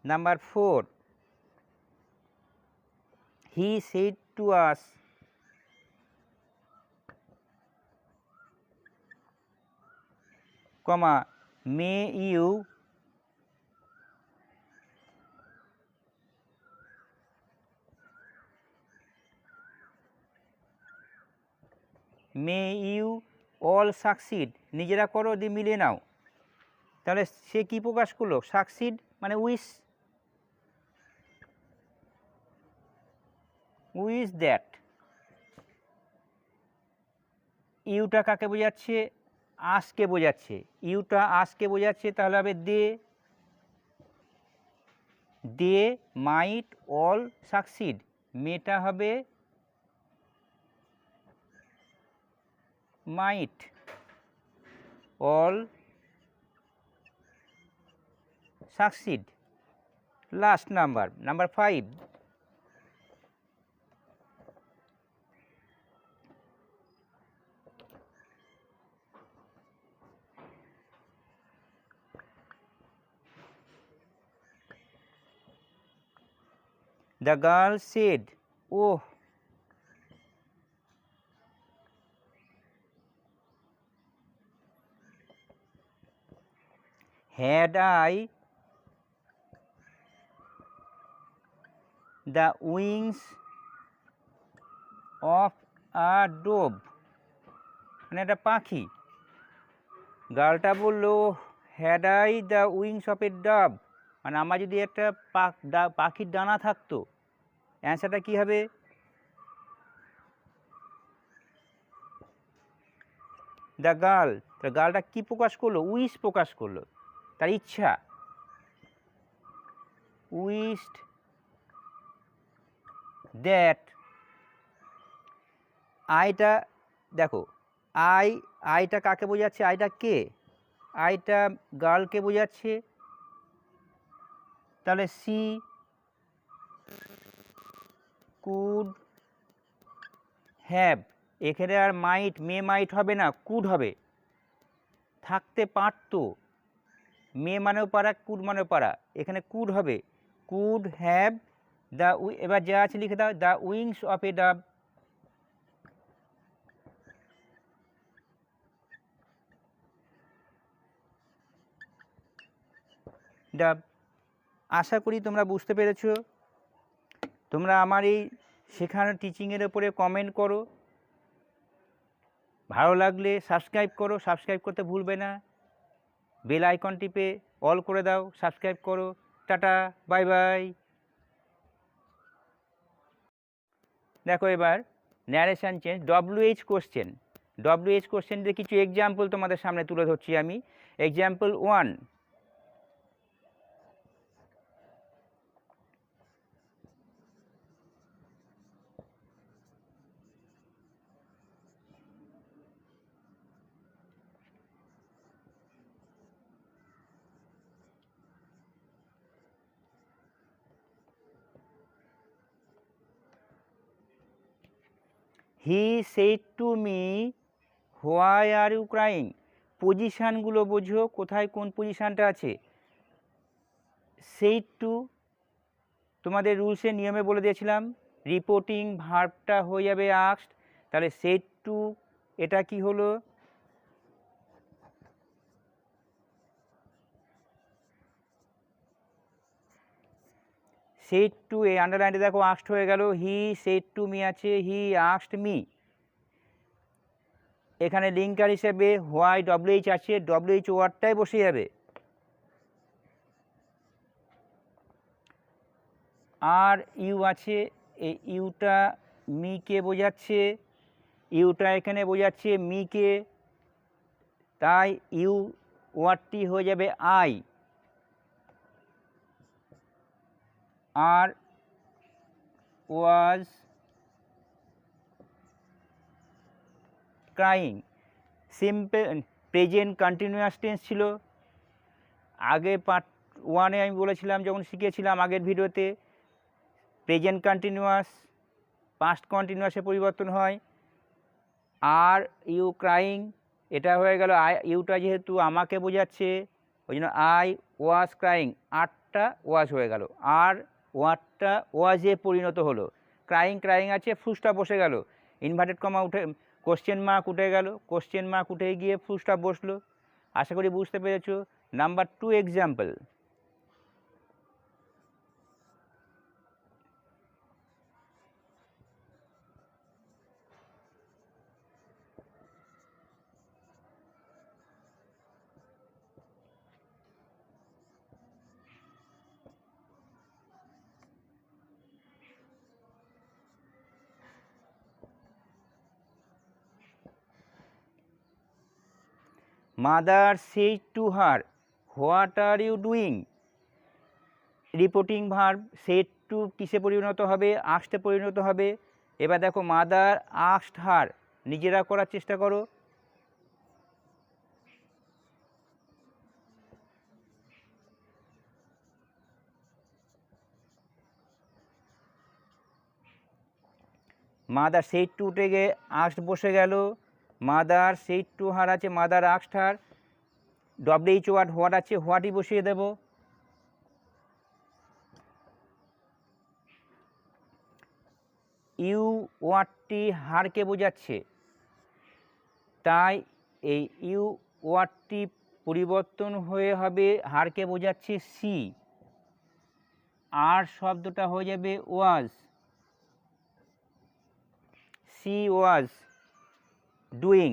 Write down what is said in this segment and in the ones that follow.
Number 4, he said to us, comma, may you all succeed, নিজেরা করো দিয়ে মিলিয়ে নাও। তাহলে সে কি প্রকাশ করলো? সাকসিড মানে উইশ দ্যাট। ইউটা কাকে বোঝাচ্ছে? আজকে বোঝাচ্ছে। ইউটা আজকে বোঝাচ্ছে, তাহলে হবে দে মাইট অল সাকসিড। মেটা হবে might all succeed. Last number 5, the girl said, oh, had I the wings of a dove, মানে একটা পাখি। গার্লটা বললো had I the wings of A Dove, মানে আমার যদি একটা পাখির ডানা থাকতো। অ্যান্সারটা কী হবে? দ্য গার্ল, গার্লটা কী প্রকাশ করলো? উইশ প্রকাশ করলো, তার ইচ্ছা। উইশড দ্যাট, আইটা দেখো, আইটা কাকে বোঝাচ্ছে? আইটা কে? আইটা গার্লকে বোঝাচ্ছে। তাহলে সি কুড হ্যাভ, এখানে আর মাইট হবে না, কুড হবে। থাকতে পারতো, মে মানেও পারা, কুড মানেও পারা, এখানে কুড হবে। কুড হ্যাভ দ্য, এবার যা আছে লিখে দাও, the wings of A Dove. ডাব। আশা করি তোমরা বুঝতে পেরেছো। তোমরা আমার এই শেখানোর টিচিংয়ের ওপরে কমেন্ট করো। ভালো লাগলে সাবস্ক্রাইব করো, সাবস্ক্রাইব করতে ভুলবে না। বেল আইকন টিপে অল করে দাও, সাবস্ক্রাইব করো। Tata, bye bye. দেখো এবার ন্যারেশন চেঞ্জ, WH কোশ্চেন দিয়ে কিছু এক্সাম্পল তোমাদের সামনে তুলে ধরছি আমি। Example 1, he said to me why are you crying. পজিশানগুলো বোঝো, কোথায় কোন পজিশানটা আছে। সেড টু তোমাদের রুলসের নিয়মে বলে দিয়েছিলাম, রিপোর্টিং ভার্বটা হয়ে যাবে আস্কড। তাহলে সেড টু, এটা কি হলো? সেড টু, এই আন্ডারলাইনটা দেখো আস্কড হয়ে গেল। হি সেড টু মি আছে, হি আস্কড মি। এখানে লিঙ্কার হিসেবে হোয়াই WH আছে, WH ওয়ার্ডটাই বসে যাবে। আর ইউ আছে, এই ইউটা মিকে বোঝাচ্ছে, ইউটা এখানে বোঝাচ্ছে মিকে, তাই ইউ ওয়ার্ডটি হয়ে যাবে আই। আর was crying, simple present continuous tense ছিল। আগে পার্ট 1-এ আমি বলেছিলাম, যখন শিখেছিলাম আগের ভিডিওতে, প্রেজেন্ট কন্টিনিউয়াস পাস্ট কন্টিনিউয়াসে পরিবর্তন হয়। আর ইউ ক্রাইং, এটা হয়ে গেল ইউটা যেহেতু আমাকে বোঝাচ্ছে, ওই জন্য আই ওয়াজ ক্রাইং, আরটা ওয়াজ হয়ে গেল, আর ওয়ারটা ওয়াজে পরিণত হলো। ক্রাইং ক্রাইং আছে, ফুলস্টপ বসে গেল, ইনভার্টেড কমা উঠে কোশ্চেন মার্ক উঠে গেল, কোশ্চেন মার্ক উঠে গিয়ে ফুলস্টপ বসলো। আশা করি বুঝতে পেরেছো। Number 2 example. Mother said to her, what are you doing. Reporting verb said to কিসে পরিণত হবে? আস্টে পরিণত হবে। এবার দেখো মাদার আস্ট হার, নিজেরা করার চেষ্টা করো। মাদার said টু উঠে গিয়ে আস্ট বসে গেল। মাদার said টু হার আছে, mother asked her, WH word what আছে, হোয়াটই বসিয়ে দেব। ইউ ওয়ার্ডটি হারকে বোঝাচ্ছে, তাই এই ইউ ওয়ার্ডটি পরিবর্তন হয়ে হবে, হারকে বোঝাচ্ছে সি, আর শব্দটা হয়ে যাবে was. She was doing.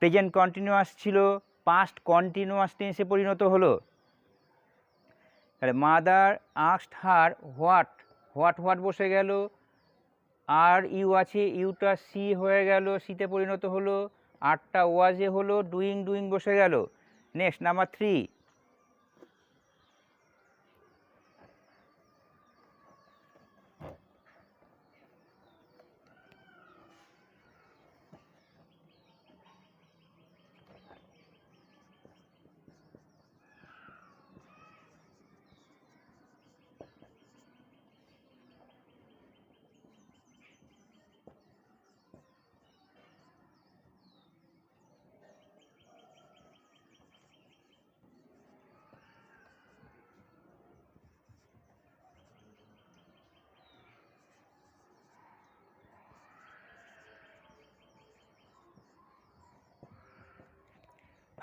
Present continuous ছিল, পাস্ট কন্টিনিউয়াস টেন্সে পরিণত হলো। তাহলে mother asked her what, what what বসে গেল, আর ইউ আছে, ইউটা সি হয়ে গেল, সিতে পরিণত হলো, আরটা ওয়াজে হলো, ডুইং ডুইং বসে গেল। Next number 3।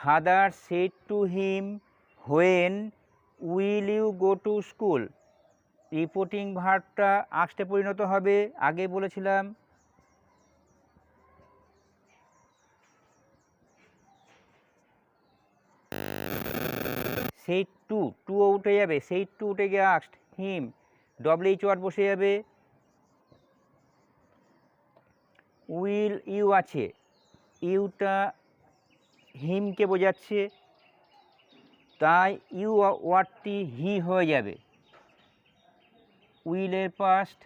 Father said to him when will you go to school. Reporting ভার্বটা আস্টে পরিণত হবে, আগে বলেছিলাম। said টু, টুও উঠে যাবে, said টু উঠে গিয়ে আস্ট, হিম, ডব্লিউএইচ ওয়ার্ড বসে যাবে। উইল ইউ আছে, ইউটা হিমকে বোঝাচ্ছে, তাই ইউ ওয়ার্ডটি হি হয়ে যাবে। উইলের past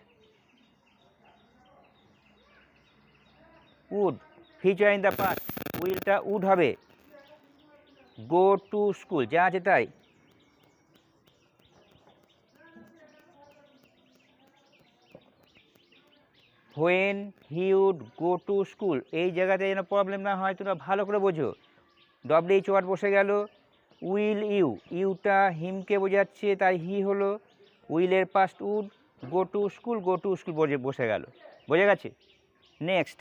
would, future in the past, উইলটা উড হবে। গো টু স্কুল, যা আছে তাই। When he would go to school, এই জায়গাতে যেন প্রবলেম না হয়, তোমরা ভালো করে বোঝো। ডব্লিউএইচ ওয়ার্ড বসে গেল। উইল ইউ, ইউটা হিমকে বোঝাচ্ছে, তাই হি হলো। উইলের past would, go to school, go to school বসে গেল। বোঝা গেছে? Next.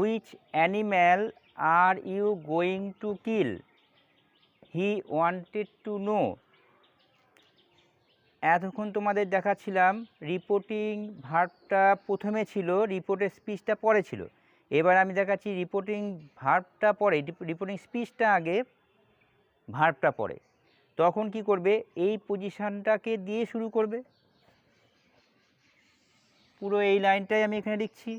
Which animal are you going to kill? He wanted to know. এতক্ষণ তোমাদের দেখাচ্ছিলাম রিপোর্টিং ভার্বটা প্রথমে ছিল, রিপোর্টের স্পিচটা পরে ছিল। এবার আমি দেখাচ্ছি রিপোর্টিং ভার্বটা পরে, রিপোর্টিং স্পিচটা আগে, ভার্বটা পরে। তখন কি করবে, এই পজিশানটাকে দিয়ে শুরু করবে। পুরো এই লাইনটাই আমি এখানে লিখছি।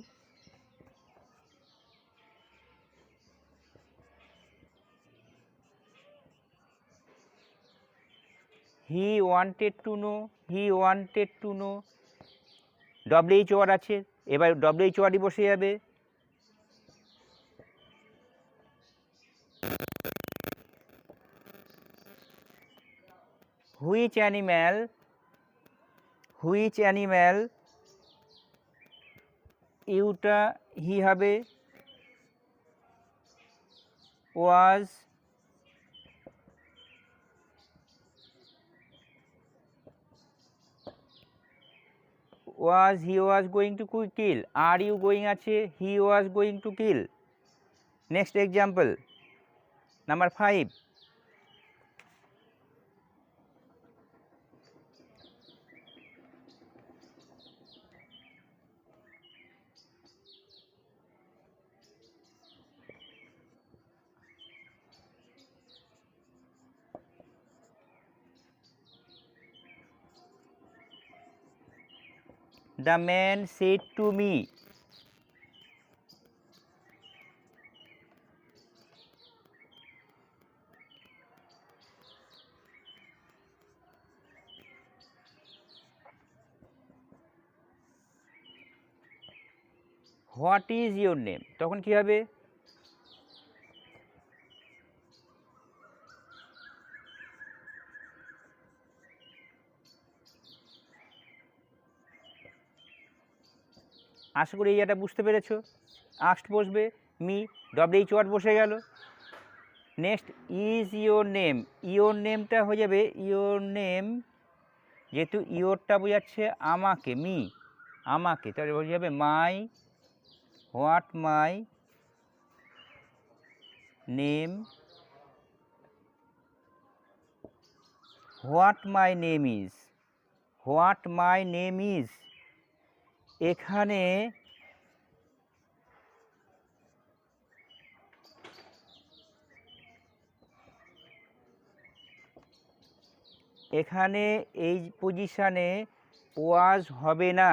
He wanted to know, he wanted to know, WH word আছে, এবার ডব্লিউএইচ ওয়ার্ডই বসে যাবে। হুইচ অ্যানিম্যাল, হুইচ অ্যানিম্যাল, ইউটা হি হবে, was, was he was going to kill, are you going আছে, he was going to kill. Next example, number 5. The man said to me, what is your name? তখন কি হবে, আশা করি এইটা বুঝতে পেরেছো। আস্ট বসবে, মি, ডব্লিউএইচ ওয়ার্ড বসে গেল। Next is your name, your নেমটা হয়ে যাবে, ইয়োর নেম, যেহেতু ইয়োরটা বোঝাচ্ছে আমাকে, মি, আমাকে, তাহলে হয়ে যাবে my, what my name, what my name is, what my name is. এখানে এখানে এই পজিশানে ওয়াজ হবে না।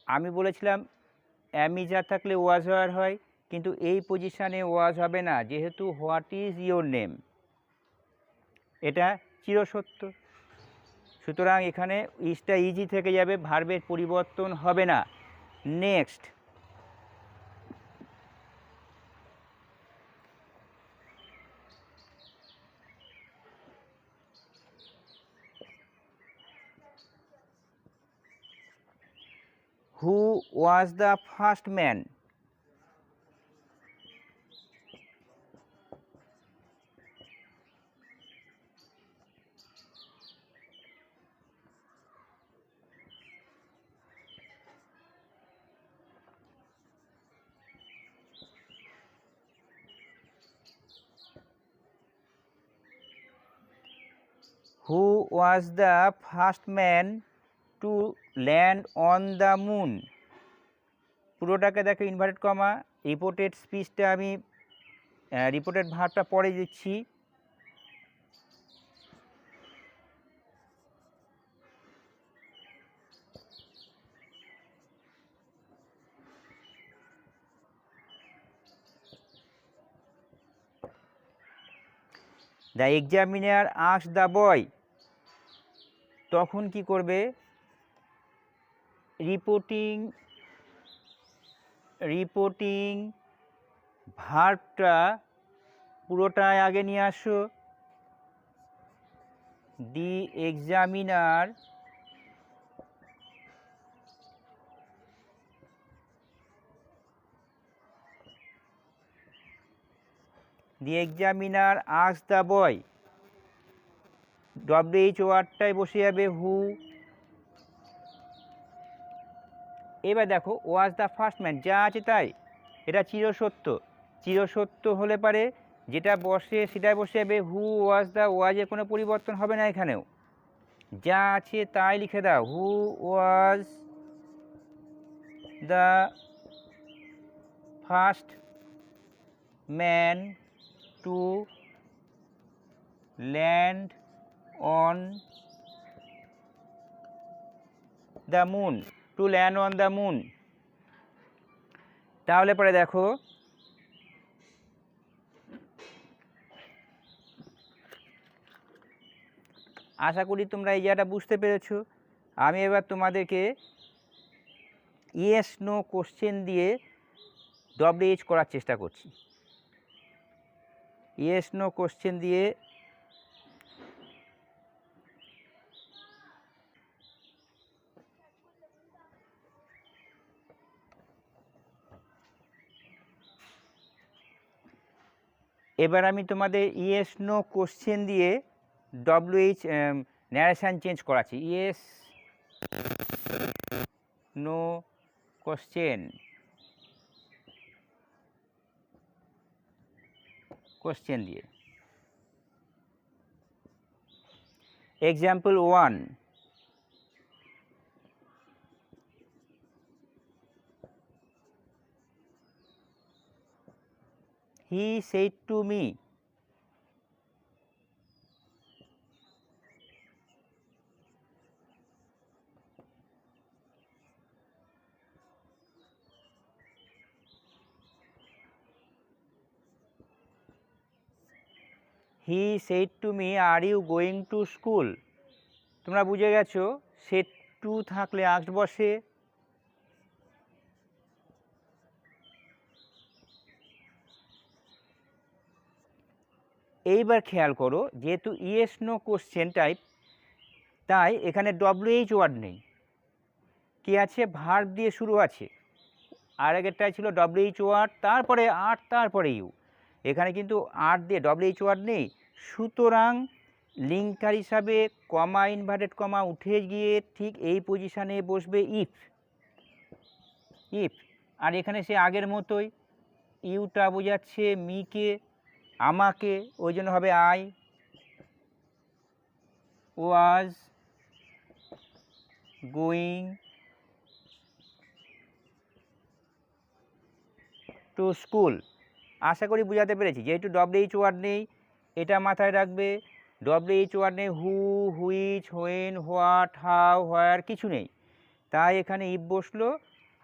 আমি বলেছিলাম অ্যামিজার থাকলে ওয়াজ হওয়ার হয়, কিন্তু এই পজিশানে ওয়াজ হবে না, যেহেতু হোয়াট ইজ ইয়োর নেম এটা চিরসত্য। সুতরাং এখানে ইজটা ইজি থেকে যাবে, ভার্বের পরিবর্তন হবে না। Next, who was the first man, who was the first man to land on the moon. পুরোটাকে দেখো ইনভার্টেড কমা, রিপোর্টেড স্পিচটা আমি রিপোর্টেড ভার্বটা পরে দিচ্ছি। The examiner asked the boy, তখন কি করবে, রিপোর্টিং ভার্বটা পুরোটাই আগে নিয়ে আসো। The examiner asked the boy, WH ওয়ার্ডটাই বসে যাবে হু। এবার দেখো ওয়াজ দ্য ফার্স্ট ম্যান, যা আছে তাই, এটা চিরসত্য। চিরসত্য হলে পারে যেটা বসে সেটাই বসে যাবে হু ওয়াজ দ্য, ওয়াজের কোনো পরিবর্তন হবে না এখানেও। যা আছে তাই লিখে দাও। Who was the first man to land on the moon, to land on the moon. তাহলে পরে দেখো, আশা করি তোমরা এই জায়গাটা বুঝতে পেরেছো। আমি এবার তোমাদেরকে ইয়েস নো কোশ্চেন দিয়ে WH করার চেষ্টা করছি। ইয়েস নো কোশ্চেন দিয়ে এবার আমি তোমাদের ইয়েস নো কোশ্চেন দিয়ে WH ন্যারেশন চেঞ্জ করাচ্ছি। ইয়েস নো কোশ্চেন দিয়ে। Example 1, he said to me, he said to me, are you going to school? তোমরা বুঝে গেছো, সেট টু থাকলে আস্ট বসে। এইবার খেয়াল করো, যেহেতু ইয়েস নো কোশ্চেন টাইপ, তাই এখানে WH ওয়ার্ড নেই। কি আছে? ভার্ব দিয়ে শুরু আছে। আর আগেরটাই ছিল WH ওয়ার্ড, তারপরে আর, তারপরে ইউ। এখানে কিন্তু আর দিয়ে WH ওয়ার্ড নেই। সুতরাং লিঙ্কার হিসাবে কমা, ইনভার্টেড কমা উঠে গিয়ে ঠিক এই পজিশানে বসবে ইফ। আর এখানে সে আগের মতোই ইউটা বোঝাচ্ছে মিকে, আমাকে, ওই জন্য হবে I was going to school. আশা করি বুঝাতে পেরেছি। যেহেতু WH ওয়ার্ড নেই, এটা মাথায় রাখবে। WH ওয়ার্ড নেই, হু, হুইচ, হোয়েন, হোয়াট, হাউ, হোয়ার, কিছু নেই। তাই এখানে ইফ বসলো,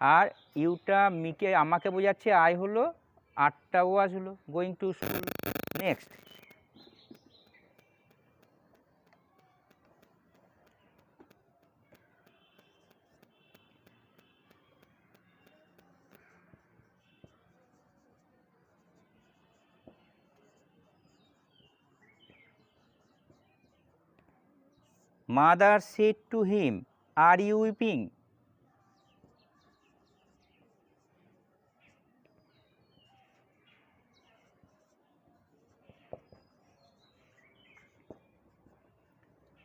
আর ইউটা মিকে, আমাকে বোঝাচ্ছে, আই হলো, আটটা ওয়াজ হলো, going to school. Next, mother said to him, are you weeping?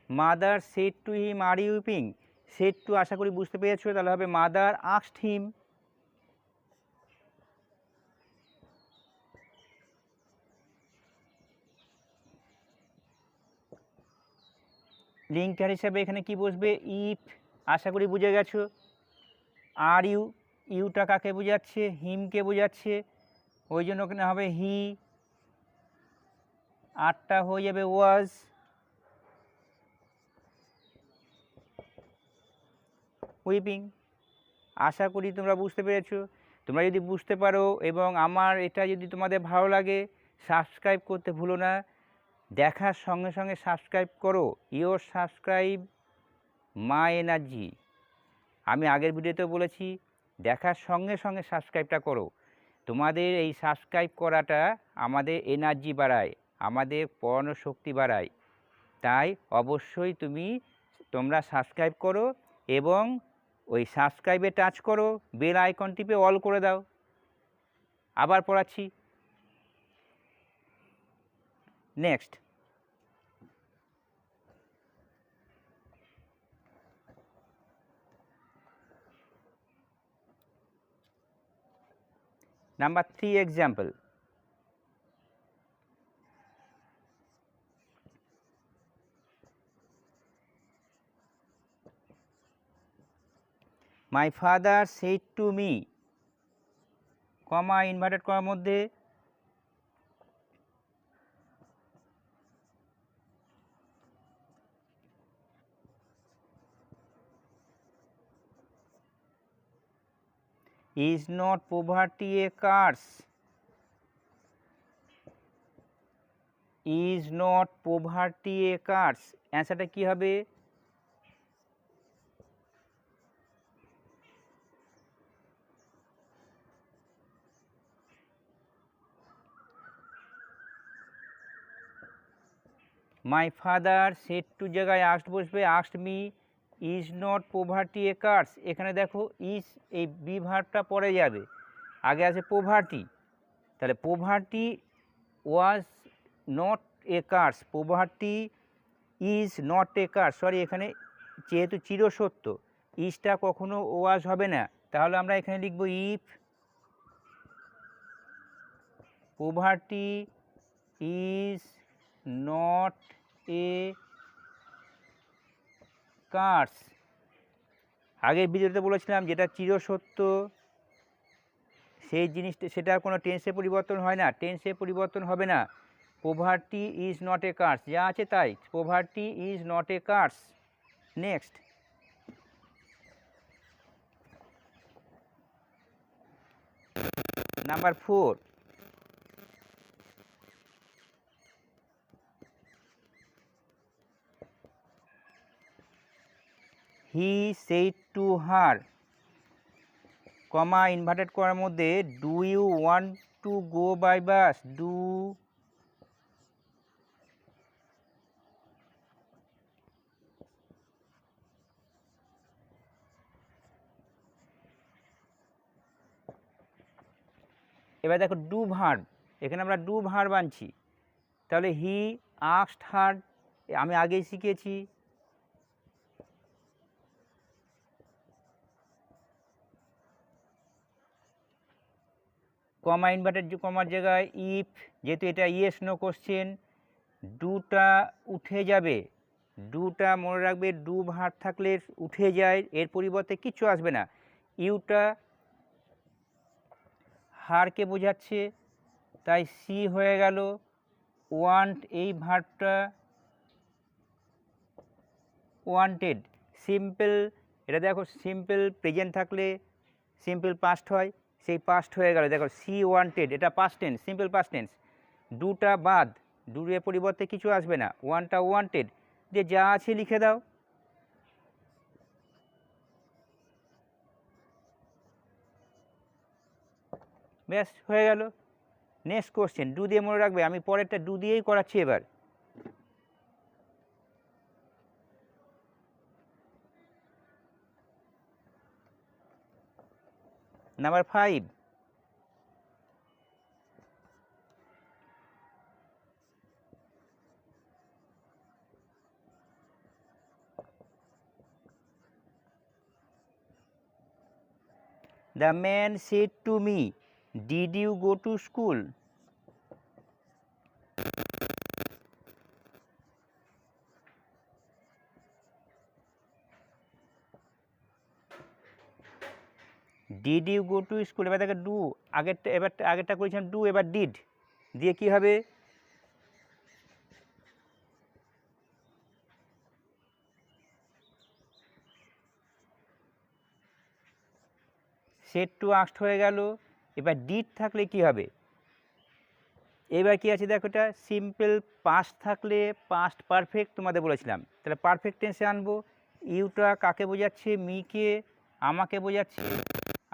Mother said to him, are you weeping. Said to আশা করি বুঝতে পেরেছো, তাহলে হবে মাদার আস্কড হিম। লিঙ্কার হিসাবে এখানে কি বসবে? ইফ। আশা করি বুঝে গেছো। আর ইউ, ইউটা কাকে বোঝাচ্ছে? হিমকে বোঝাচ্ছে, ওই জন্য ওখানে হবে হি। আরটা হয়ে যাবে ওয়াজ। উইপিং। আশা করি তোমরা বুঝতে পেরেছো। তোমরা যদি বুঝতে পারো এবং আমার এটা যদি তোমাদের ভালো লাগে, সাবস্ক্রাইব করতে ভুলো না। দেখার সঙ্গে সঙ্গে সাবস্ক্রাইব করো। Your subscribe my energy. আমি আগের ভিডিওতেও বলেছি, দেখার সঙ্গে সঙ্গে সাবস্ক্রাইবটা করো। তোমাদের এই সাবস্ক্রাইব করাটা আমাদের এনার্জি বাড়ায়, আমাদের পড়ানোর শক্তি বাড়ায়। তাই অবশ্যই তোমরা সাবস্ক্রাইব করো এবং ওই সাবস্ক্রাইবে টাচ করো, বেল আইকন টিপে অল করে দাও। আবার পড়াচ্ছি। Next, number 3 example. My father said to me, comma inverted কমার মধ্যে is not poverty a curse, is not poverty a curse, অ্যান্সারটা কি হবে? মাই ফাদার সেড টু জায়গায় আস্ট বসবে, asked me is not poverty a curse, এখানে দেখো is এই বি ভার্বটা পরে যাবে, আগে আছে পোভার্টি, তাহলে poverty was not a curse, poverty is not a curse, sorry এখানে যেহেতু চিরসত্য ইজটা কখনো ওয়াজ হবে না, তাহলে আমরা এখানে লিখব if poverty is not a curse. আগের ভিডিওতে বলেছিলাম যেটা চিরসত্য সেই জিনিসটা সেটা কোনো টেন্সে পরিবর্তন হয় না, টেন্সে পরিবর্তন হবে না। Poverty is not a curse, যা আছে তাই, poverty is not a curse. Next, number 4, he said to her, comma inverted করার মধ্যে do you want to go by bus, do এবার দেখো ডু ভার্ব, এখানে আমরা ডু ভার্ব আনছি, তাহলে হি আস্কড হার আমি আগেই শিখেছি, কমা ইনভার্টেড কমার জায়গায় ইফ, যেহেতু এটা ইয়েস নো কোশ্চেন, ডুটা উঠে যাবে, ডুটা মনে রাখবে, ডু ভার্ব থাকলে উঠে যায়, এর পরিবর্তে কিচ্ছু আসবে না, ইউটা হারকে বোঝাচ্ছে তাই সি হয়ে গেল, ওয়ান্ট এই ভার্বটা ওয়ান্টেড, সিম্পল, এটা দেখো সিম্পল প্রেজেন্ট থাকলে সিম্পল পাস্ট হয়, সেই পাস্ট হয়ে গেল, দেখো সি ওয়ান্টেড, এটা past tense, simple past tense, ডুটা বাদ, ডুর পরিবর্তে কিছু আসবে না, ওয়ানটা ওয়ান্টেড, যে যা আছে লিখে দাও, ব্যাস হয়ে গেল। নেক্সট কোশ্চেন, ডু দিয়ে মনে রাখবে, আমি পরেরটা ডু দিয়েই করাচ্ছি এবার। Number 5, the man said to me, did you go to school? Did you go to school, এবার দেখো ডু, আগেরটা করেছিলাম ডু, এবার ডিড দিয়ে কি হবে, সেড টু আস্কড হয়ে গেল, এবার ডিড থাকলে কি হবে, এবার কি আছে দেখো, এটা সিম্পল পাস্ট থাকলে পাস্ট পারফেক্ট তোমাদের বলেছিলাম, তাহলে পারফেক্ট টেন্সে আনবো, ইউটা কাকে বোঝাচ্ছে, মিকে, আমাকে বোঝাচ্ছে,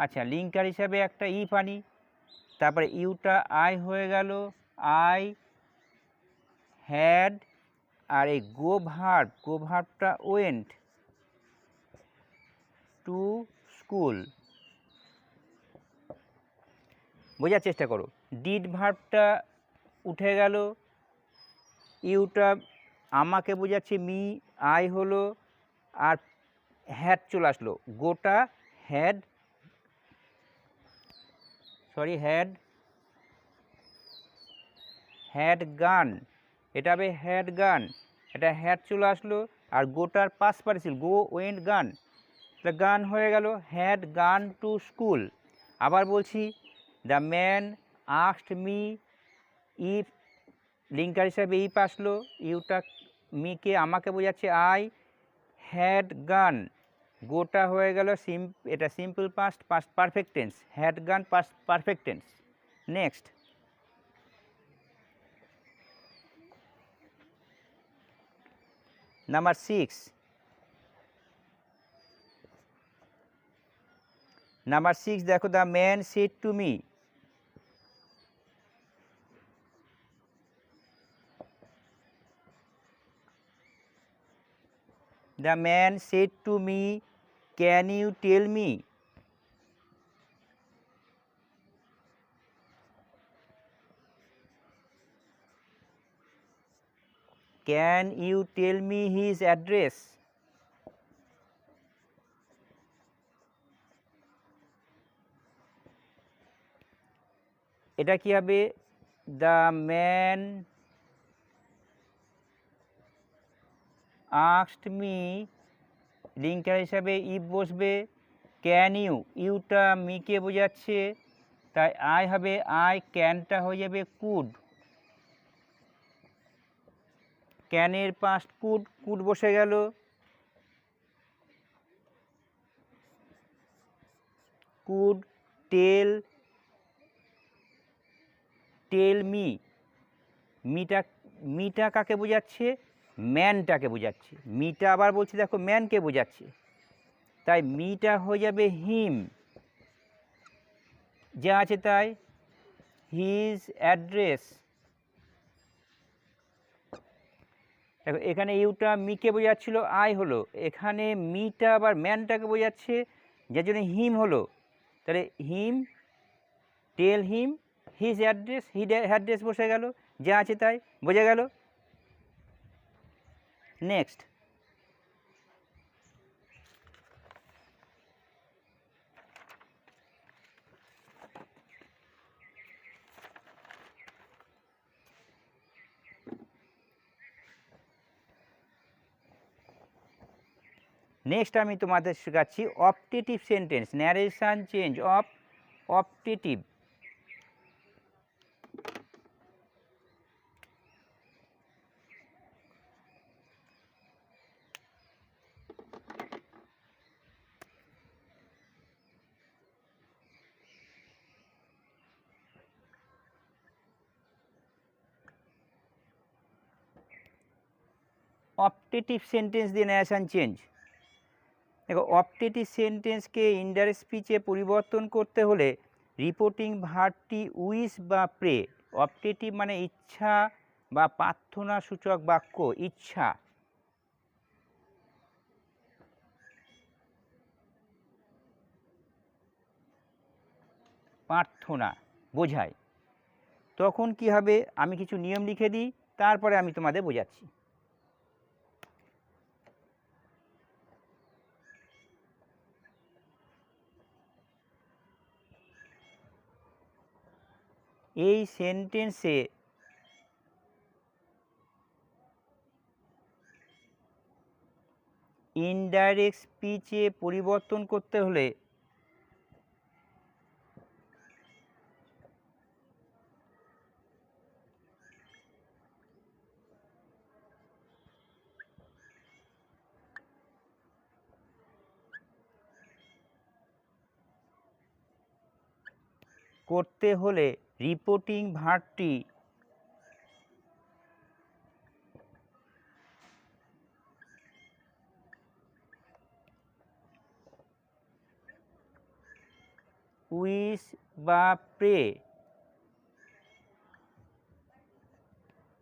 আচ্ছা লিঙ্কার হিসাবে একটা ইফ আনি, তারপরে ইউটা আই হয়ে গেল, আই হ্যাড, আর এই গো ভার্বটা ওয়েন্ট টু স্কুল, বোঝার চেষ্টা করো, ডিড ভার্বটা উঠে গেল, ইউটা আমাকে বোঝাচ্ছে, মি আই হলো, আর হ্যাড চলে আসলো, গোটা হ্যাড গান, এটা হবে হ্যাড গান, এটা হ্যাড চলে আসলো, আর গোটার পাস পার্টিসিপল গো ওয়েন্ট গান, গান হয়ে গেল, হ্যাড গান টু স্কুল। আবার বলছি the man asked me if, linker হিসাবে ইফ আসলো, ইউটা মিকে আমাকে বোঝাচ্ছে, আই হ্যাড গান, গোটা হয়ে গেল এটা simple past, past perfect tense, had গান past perfect tense. Next number 6, number 6 দেখো, the man said to me, the man said to me, can you tell me? Can you tell me his address? এটা কি হবে? the man asked me, linker হিসাবে if বসবে, can you, Yuta মিকে বোঝাচ্ছে, তাই I হবে, I ক্যানটা হয়ে যাবে কুড, ক্যানের পাস্ট কুড, কুড বসে গেল, কুড টেল, টেল মি, মিটা কাকে বোঝাচ্ছে? ম্যানটাকে বোঝাচ্ছে। মিটা আবার বলছি দেখো ম্যানকে বোঝাচ্ছে, তাই মিটা হয়ে যাবে হিম, যা আছে তাই, হিজ অ্যাড্রেস। দেখো এখানে ইউটা মিকে বোঝাচ্ছিল, আই হলো, এখানে মিটা আবার ম্যানটাকে বোঝাচ্ছে, যার জন্য হিম হলো, তাহলে him, tell him his address, his address বসে গেল, যা আছে তাই, বোঝা গেল। নেক্সট আমি তোমাদের শেখাচ্ছি optative sentence, narration change of optative. Optative sentence দিয়ে ন্যারেশন চেঞ্জ। দেখো অপটেটিভ সেন্টেন্সকে ইনডাইরেক্ট স্পিচে পরিবর্তন করতে হলে রিপোর্টিং ভার্বটি উইশ বা প্রে, অপটেটিভ মানে ইচ্ছা বা প্রার্থনা সূচক বাক্য, ইচ্ছা, প্রার্থনা বোঝায়। তখন কি হবে, আমি কিছু নিয়ম লিখে দিই, তারপরে আমি তোমাদের বোঝাচ্ছি। এই সেন্টেন্সে ইনডাইরেক্ট স্পিচে পরিবর্তন করতে হলে রিপোর্টিং ভার্বটি উইশ বা প্রে,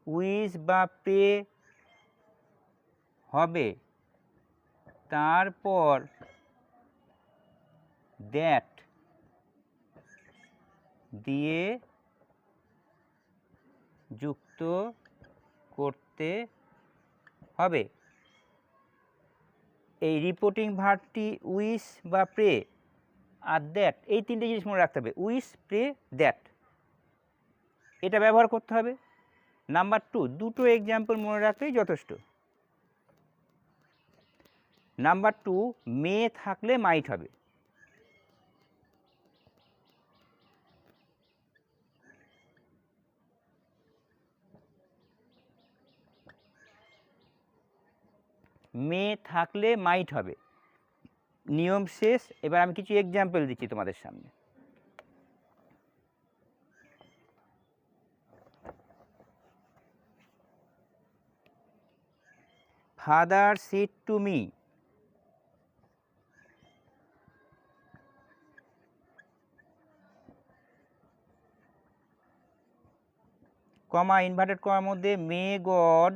উইশ বা প্রে হবে, তারপর দ্যাট দিয়ে যুক্ত করতে হবে। এই রিপোর্টিং ভার্বটি উইশ বা প্রে আর দ্যাট, এই তিনটে জিনিস মনে রাখতে হবে, উইশ, প্রে, দ্যাট, এটা ব্যবহার করতে হবে। নাম্বার 2, দুটো এক্সাম্পল মনে রাখলেই যথেষ্ট। নাম্বার 2, মে থাকলে মাইট হবে। মে থাকলে মাইট হবে, নিয়ম শেষ। এবার আমি কিছু এক্সাম্পল দিচ্ছি তোমাদের সামনে। Father said to me, comma inverted কমার মধ্যে মে গড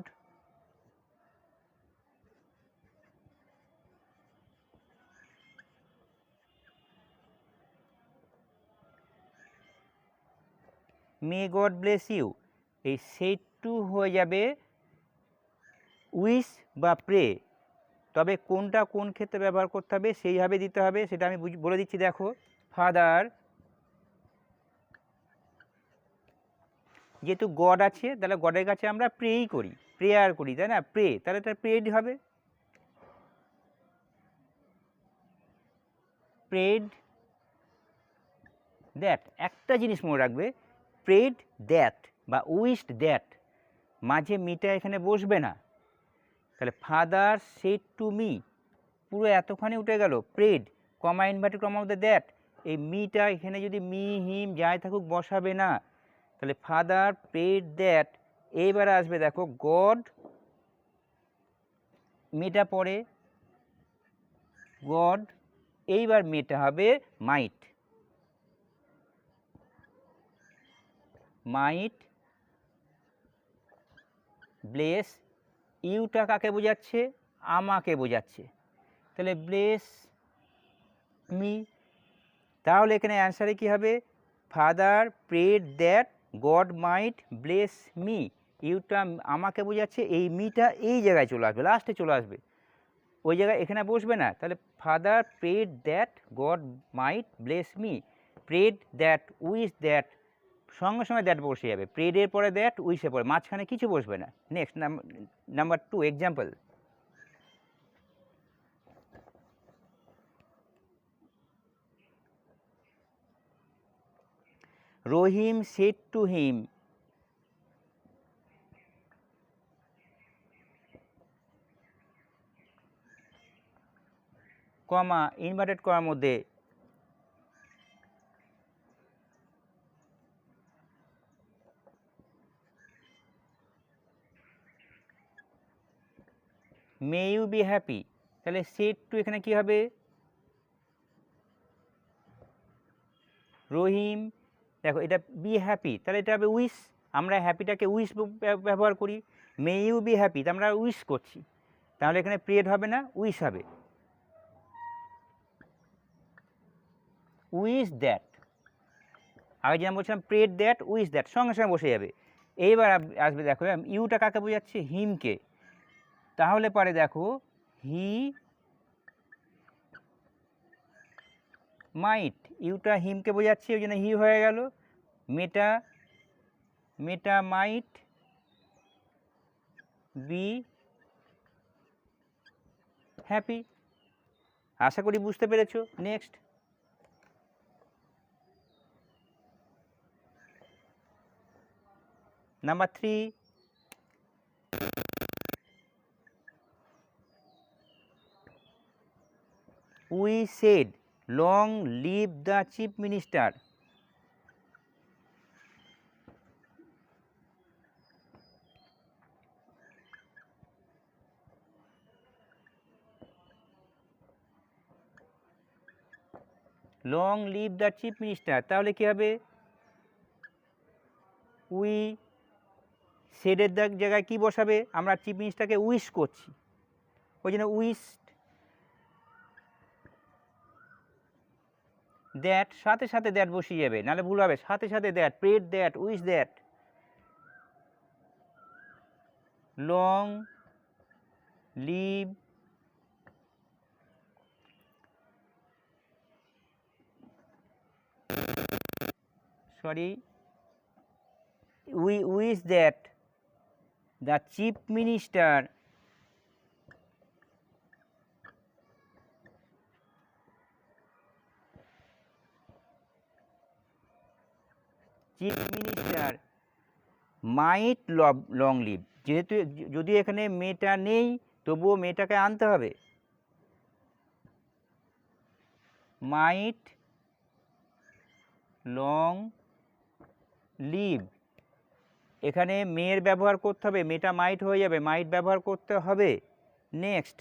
ব্লেস ইউ। এই সেড টু হয়ে যাবে উইশ বা প্রে, তবে কোনটা কোন ক্ষেত্রে ব্যবহার করতে হবে সেইভাবে দিতে হবে, সেটা আমি বলে দিচ্ছি। দেখো, ফাদার, যেহেতু গড আছে তাহলে গডের কাছে আমরা প্রেই করি, প্রেয়ার করি, তাই না? প্রে, তাহলে এটা প্রেড হবে। প্রেড দ্যাট, একটা জিনিস মনে রাখবে, প্রেড দ্যাট বা উইশড দ্যাট, মাঝে মিটা এখানে বসবে না। তাহলে ফাদার সেড টু মি, পুরো এতখানি উঠে গেল, প্রেড কমা ইনভার্টেড কমার মধ্যে দ্যাট, এই মিটা এখানে যদি মি হিম যাই থাকুক বসাবে না। তাহলে ফাদার প্রেড দ্যাট, এইবার আসবে দেখো গড, মেটা পরে গড, এইবার মেটা হবে মাইট, মাইট ব্লেস ইউটা কাকে বোঝাচ্ছে? আমাকে বোঝাচ্ছে, তাহলে ব্লেস মি। তাহলে এখানে অ্যান্সারে কী হবে? Father prayed that god might bless me. ইউটা আমাকে বোঝাচ্ছে, এই মিটা এই জায়গায় চলে আসবে, লাস্টে চলে আসবে, ওই জায়গায় এখানে বসবে না। তাহলে father prayed that god might bless me, prayed that wish that, সঙ্গে সঙ্গে দ্যাট বসে যাবে, প্রেডের পরে দ্যাট, উইশের পরে, মাঝখানে কিছু বসবে না। Next number 2 example. Rahim shed to him, comma inverted করার মধ্যে মে ইউ বি হ্যাপি। তাহলে সেড টু এখানে কি হবে? রহিম, দেখো এটা বি হ্যাপি, তাহলে এটা হবে উইশ, আমরা হ্যাপিটাকে উইশ ব্যবহার করি। মে ইউ বি হ্যাপি, তা আমরা উইশ করছি, তাহলে এখানে প্রেড হবে না, উইশ হবে। উইশ দ্যাট, আগে যেমন বলছিলাম প্রেড দ্যাট উইশ দ্যাট, সঙ্গে সঙ্গে বসে যাবে। এইবার আসবে দেখো ইউটা কাকে বোঝাচ্ছে? হিমকে, তাহলে পরে দেখো হি মাইট, ইউটা হিমকে বোঝাচ্ছে, ওই জন্য হি হয়ে গেল। মেটা, মেটা মাইট বি হ্যাপি। আশা করি বুঝতে পেরেছো। Next, number 3, we said long live the chief minister. Long live the chief minister, তাহলে কী হবে? উই সেডের জায়গায় কি বসাবে? আমরা চিফ মিনিস্টারকে উইশ করছি, ওই জন্য উইশ দ্যাট, সাথে সাথে দ্যাট বসিয়ে যাবে, নাহলে ভুল হবে। সাথে সাথে that, prayed that wish that, long live we wish that the chief minister chief minister might long live, যেহেতু যদি এখানে মেয়েটা নেই তবুও মেয়েটাকে আনতে হবে, মাইট লং লিভ। এখানে মেয়ের ব্যবহার করতে হবে, মেয়েটা মাইট হয়ে যাবে, মাইট ব্যবহার করতে হবে। নেক্সট